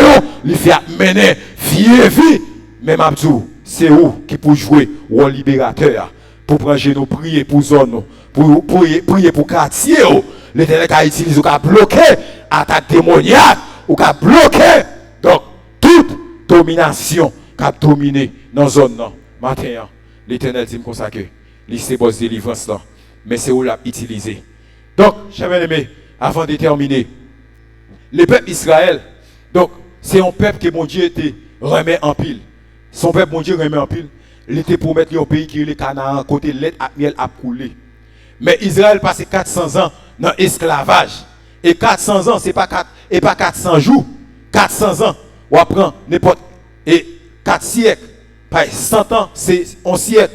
il fait mener vie, même Abdou. C'est où qui peut jouer au libérateur pour prendre nos prier pour zone, pour prier pour quartier. L'Éternel a utilisé ou a bloqué attaque démoniaque ou a bloqué donc toute domination qui a dominé dans la zone. Matin, l'Éternel dit comme ça que c'est boss délivrance là, mais c'est où l'a utilisé. Donc, chers bien-aimés, avant de terminer, le peuple Israël, donc c'est un peuple que mon Dieu te remet en pile. Son peuple, mon Dieu, remet en pile. Il était pour mettre au pays qui est le Canaan, côté l'aide à miel a coulé. Mais Israël passé 400 ans dans l'esclavage. Et 400 ans, c'est pas 400 jours. 400 ans, on apprend n'importe. Et 4 siècles, pas 100 ans, c'est 1 siècle.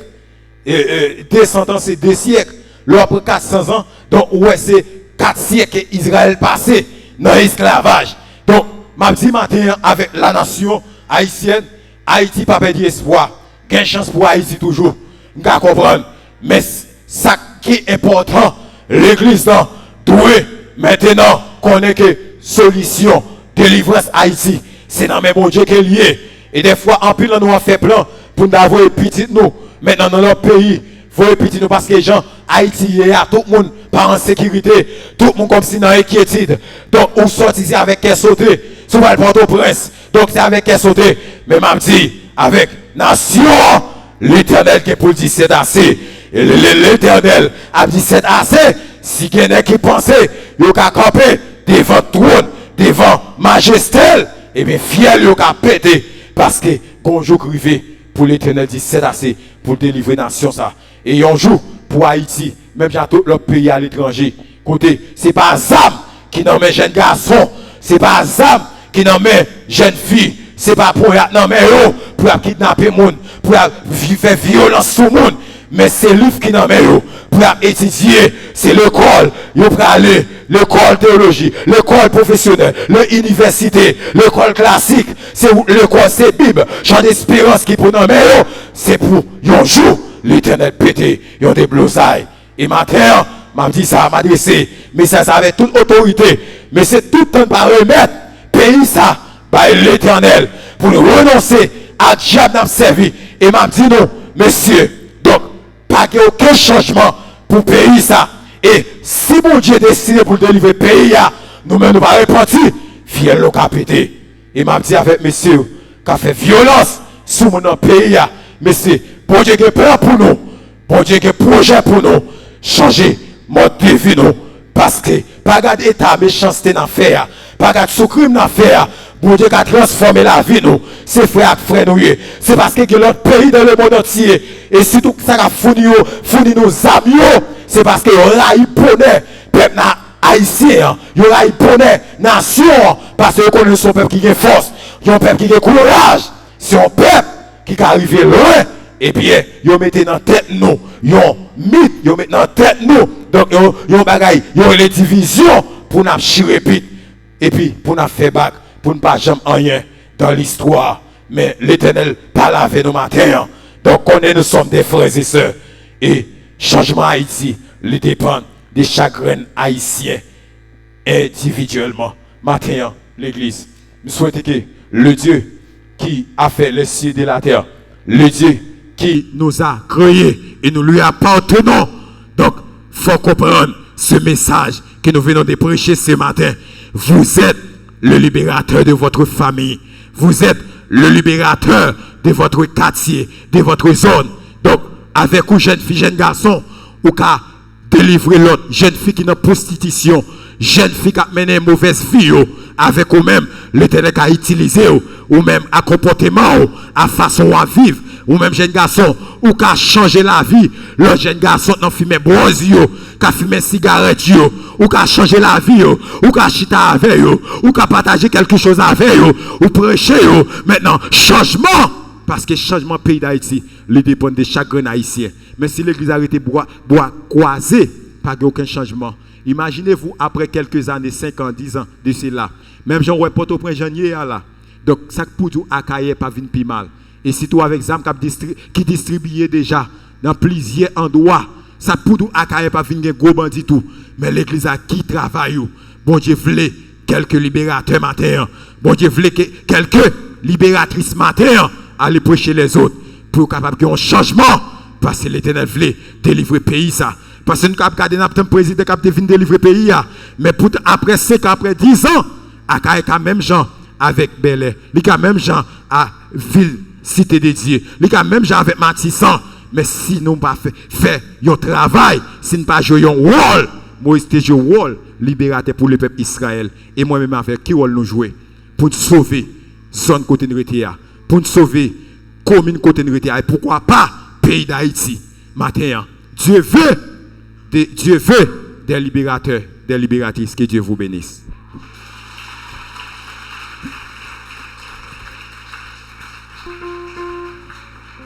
Et 200 ans, c'est 2 siècles. Là, après 400 ans, donc, ouais, c'est 4 siècles qu'Israël passé dans l'esclavage. Donc, m'a dit matin avec la nation haïtienne, Haïti pas perdu espoir. Quelle chance pour Haïti toujours. Vous comprendre. Mais ça qui est important, l'église doit maintenant connaître que solution, délivrance Haïti. C'est dans mes bon Dieu qui est lié. Et des fois, en plus, nous avons fait plan pour nous avoir petit nous. Maintenant, dans notre pays, voyez petit nous parce que les gens, Haïti, tout le monde pas en sécurité. Tout le monde comme si dans inquiétude. Donc, on sort ici avec qu'est sauté. Sous le Port-au-Prince. Donc, c'est avec qu'est sauté. Mais m'a dit, avec nation, l'Éternel qui est pour dire c'est assez. Et l'Éternel a dit c'est assez. Si quelqu'un qui pensait, il a campé devant trône, devant majesté, et bien fier, il a pété. Parce que, quand jour arrivé, pour l'Éternel dit c'est assez pour délivrer la nation ça. Et un jour, pour Haïti, même dans tout l'autre pays à l'étranger, côté, c'est pas Zam qui nomme jeune garçon, c'est pas Zam qui nomme jeune fille. C'est pas pour pour kidnapper le monde, pour faire violence sur le monde, mais c'est lui qui n'en met pour étudier, c'est l'école, il faut aller, l'école théologie, l'école professionnelle, l'université, l'école classique, c'est l'école, c'est Bible, champ d'espérance qui pour nommer, c'est pour un jour, l'Éternel pété, il y a des blousailles. Et matin, m'a dit ça, m'a adressé, mais ça avec toute autorité, mais c'est tout le temps par remettre, pays ça, par l'Éternel, pour nous renoncer à diable n'a servi. Et m'a dit non, messieurs, donc, pas aucun changement pour pays ça. Et si mon Dieu décide pour délivrer pays, nous-mêmes nous pas repentir, fiel le capité. Et m'a dit avec monsieur, qui a fait violence sur mon pays, monsieur, bon Dieu qui peur pour nous, bon Dieu qui projet pour nous, changer mode de vie nous, parce que, pas garder état méchanceté dans faire, pas garder sous-crime dans faire, bon Dieu qui a transformé la vie nous, c'est frère et frère nous, c'est parce que l'autre pays dans le monde entier, et si tout ça a fourni nos amis, c'est parce que là, il connaît, peuple haïtien, il y aura une bonne nation, parce que connaît son peuple qui a force, un peuple qui a courage, c'est un peuple qui arrive loin, et bien, ils mettent dans la tête nous, ils mythe, ils mettent dans la tête nous, donc ils ont bagaille, ils ont les divisions pour nous chirer vite, et puis pour nous faire bac, pour ne pas jamais rien dans l'histoire, mais l'Éternel parle avec nous matin, donc nous sommes des frères et sœurs, et changement Haïti, il dépend des chagrins haïtiens individuellement. Matin, l'église, nous souhaitons que le Dieu qui a fait les cieux de la terre, le Dieu qui nous a créés et nous lui appartenons. Donc, il faut comprendre ce message que nous venons de prêcher ce matin. Vous êtes le libérateur de votre famille. Vous êtes le libérateur de votre quartier, de votre zone. Donc, avec vous, jeune fille, jeune garçon, ou qu'à délivrer l'autre, jeune fille qui est en prostitution, jeune fille qui a mené une mauvaise vie, avec vous-même, l'Éternel qui a utilisé, ou même à comportement, à façon à vivre, ou même jeune garçon, ou qui a changé la vie, le jeune garçon qui a fumé brosse, qui a fumé cigarette, ou qui a changé la vie, ou qui a chita avec, ou qui a partagé quelque chose avec, ou prêché, maintenant, changement. Parce que le changement pays d'Haïti, il dépend de chaque haïtien. Mais si l'église a arrêté bois croisé, pas aucun changement. Imaginez-vous, après quelques années, 5 ans, 10 ans de cela, même Jean ouais Port-au-Prince, là. Donc, ça pour tout Akaye pas vinn plus mal. Et si tout avec Zam qui distribuait déjà dans plusieurs endroits, ça pour tout Akaye pas vinn gros bandit tout. Mais l'église a qui travaille. Bon Dieu voulait quelques libérateurs matin. Bon Dieu voulait quelques libératrices matin. Aller prêcher les autres pour capable qu'il y ait un changement parce que l'Éternel voulait délivrer le pays ça parce que nous avons gardé un président qui a venu délivrer le pays mais pour après 5 ans après 10 ans à quand même gens avec Bel-Air il y a même gens à ville cité de Dieu il y a même gens avec Matissan mais si nous pas fait un travail si nous pas joué un rôle Moïse te joué un rôle libérateur pour le peuple Israël et moi-même avec qui rôle nous jouer pour sauver zone côté de pour nous sauver commune côté de et pourquoi pas pays d'Haïti matin Dieu veut des libérateurs des libératrices que Dieu vous bénisse.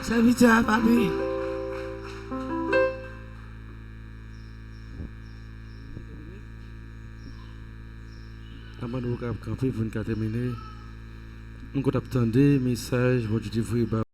Serviteur papi avant de vous camper pour nous terminer on compte attendre message votre